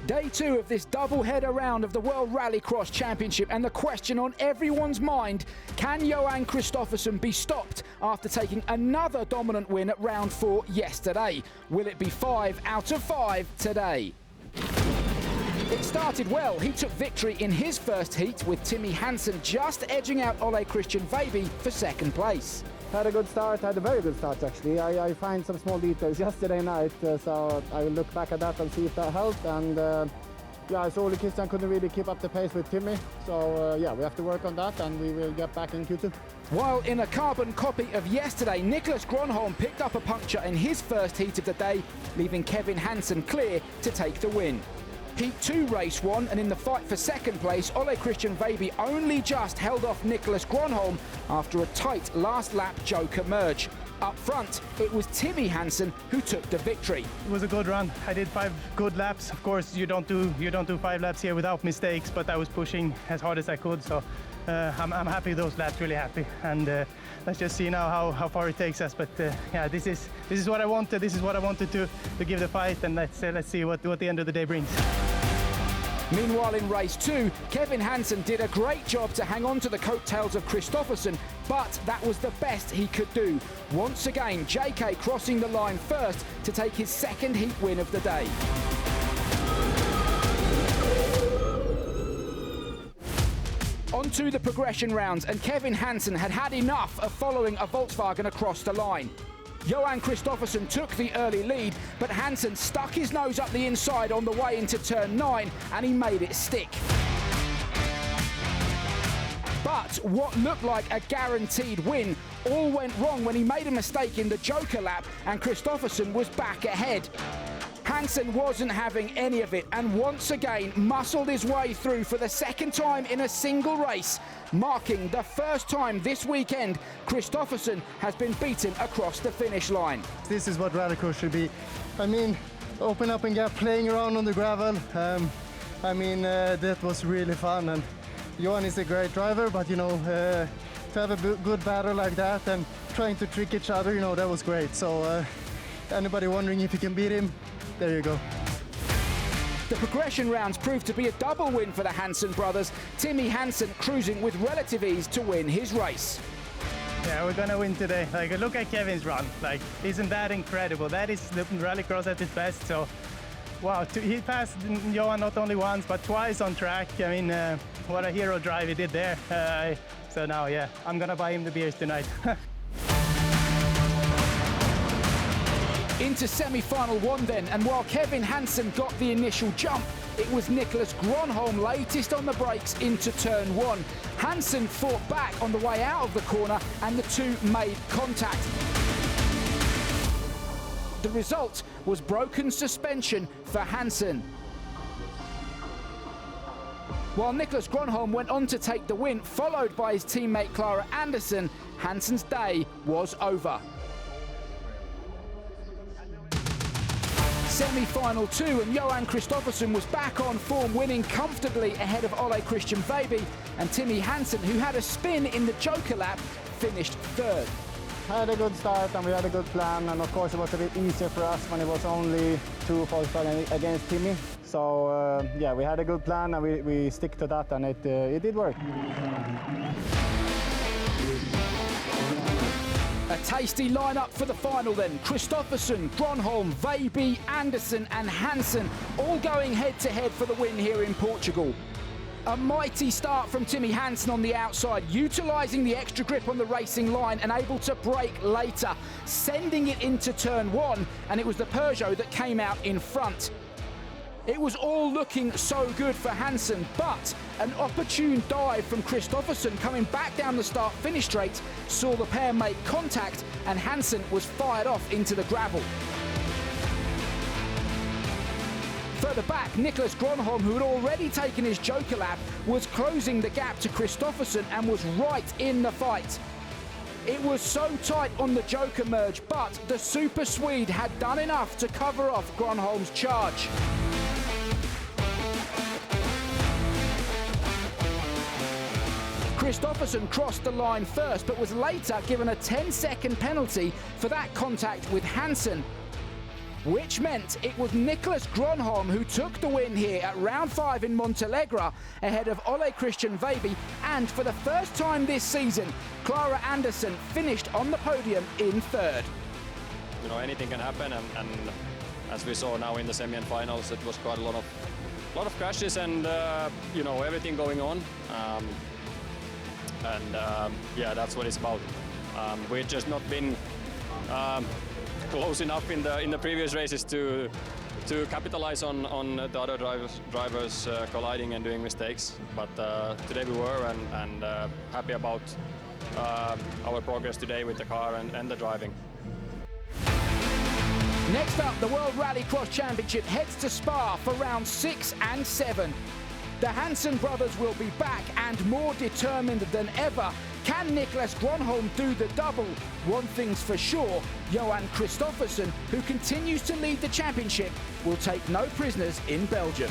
Day 2 of this double-header round of the World Rallycross Championship, and the question on everyone's mind, can Johan Kristofferson be stopped after taking another dominant win at round 4 yesterday? Will it be 5 out of 5 today? It started well. He took victory in his first heat, with Timmy Hansen just edging out Ole Christian Veiby for second place. Had a good start, had a very good start actually. I find some small details yesterday night, so I will look back at that and see if that helped. And yeah, so Ole Christian couldn't really keep up the pace with Timmy. So yeah, we have to work on that and we will get back in Q2. While in a carbon copy of yesterday, Niklas Gronholm picked up a puncture in his first heat of the day, leaving Kevin Hansen clear to take the win. Heat 2 race 1, and in the fight for second place, Ole Christian Veiby only just held off Niklas Gronholm after a tight last lap Joker merge. Up front, it was Timmy Hansen who took the victory. It was a good run. I did 5 good laps. Of course, you don't do 5 laps here without mistakes, but I was pushing as hard as I could, so I'm happy with those laps, really happy. And let's just see now how far it takes us. But yeah, this is what I wanted. This is what I wanted to give the fight, and let's see what the end of the day brings. Meanwhile, in race 2, Kevin Hansen did a great job to hang on to the coattails of Kristofferson, but that was the best he could do. Once again, JK crossing the line first to take his second heat win of the day. On to the progression rounds, and Kevin Hansen had had enough of following a Volkswagen across the line. Johan Kristofferson took the early lead, but Hansen stuck his nose up the inside on the way into turn 9, and he made it stick. But what looked like a guaranteed win all went wrong when he made a mistake in the Joker lap, and Kristofferson was back ahead. Hansen wasn't having any of it, and once again muscled his way through for the second time in a single race, marking the first time this weekend Kristofferson has been beaten across the finish line. This is what Rallycross should be. I mean, open up and get playing around on the gravel. I mean, that was really fun, and Johan is a great driver, but you know, to have a good battle like that and trying to trick each other, you know, that was great. So anybody wondering if you can beat him, there you go. The progression rounds proved to be a double win for the Hansen brothers. Timmy Hansen cruising with relative ease to win his race. Yeah, we're gonna win today. Like, look at Kevin's run. Like, isn't that incredible? That is the Rallycross at its best. So, wow, he passed Johan not only once but twice on track. I mean, what a hero drive he did there. So now, yeah, I'm gonna buy him the beers tonight. Into semi-final 1 then, and while Kevin Hansen got the initial jump, it was Niklas Gronholm latest on the brakes into turn 1. Hansen fought back on the way out of the corner, and the two made contact. The result was broken suspension for Hansen. While Niklas Gronholm went on to take the win, followed by his teammate Clara Anderson, Hansen's day was over. Semi-final 2, and Johan Kristofferson was back on form, winning comfortably ahead of Ole Christian Veiby, and Timmy Hansen, who had a spin in the Joker lap, finished third. Had a good start and we had a good plan, and of course it was a bit easier for us when it was only 2 Volkswagen against Timmy. So yeah, we had a good plan and we stick to that, and it did work. A tasty lineup for the final then. Kristofferson, Gronholm, Veiby, Anderson and Hansen all going head-to-head for the win here in Portugal. A mighty start from Timmy Hansen on the outside, utilising the extra grip on the racing line and able to brake later, sending it into turn 1, and it was the Peugeot that came out in front. It was all looking so good for Hansen, but an opportune dive from Kristofferson coming back down the start-finish straight saw the pair make contact, and Hansen was fired off into the gravel. Further back, Niklas Gronholm, who had already taken his Joker lap, was closing the gap to Kristofferson and was right in the fight. It was so tight on the Joker merge, but the Super Swede had done enough to cover off Gronholm's charge. Kristofferson crossed the line first, but was later given a 10-second penalty for that contact with Hansen. which meant it was Niklas Gronholm who took the win here at round 5 in Montalegre ahead of Ole Christian Veiby, and for the first time this season, Clara Andersson finished on the podium in 3rd. You know, anything can happen, and as we saw now in the semi-finals, it was quite a lot of crashes and you know, everything going on. Yeah, that's what it's about. We've just not been close enough in the previous races to capitalize on the other drivers colliding and doing mistakes. But today we were, and happy about our progress today with the car and the driving. Next up, the World Rallycross Championship heads to Spa for rounds 6 and 7. The Hansen brothers will be back and more determined than ever. Can Niklas Gronholm do the double? One thing's for sure, Johan Kristofferson, who continues to lead the championship, will take no prisoners in Belgium.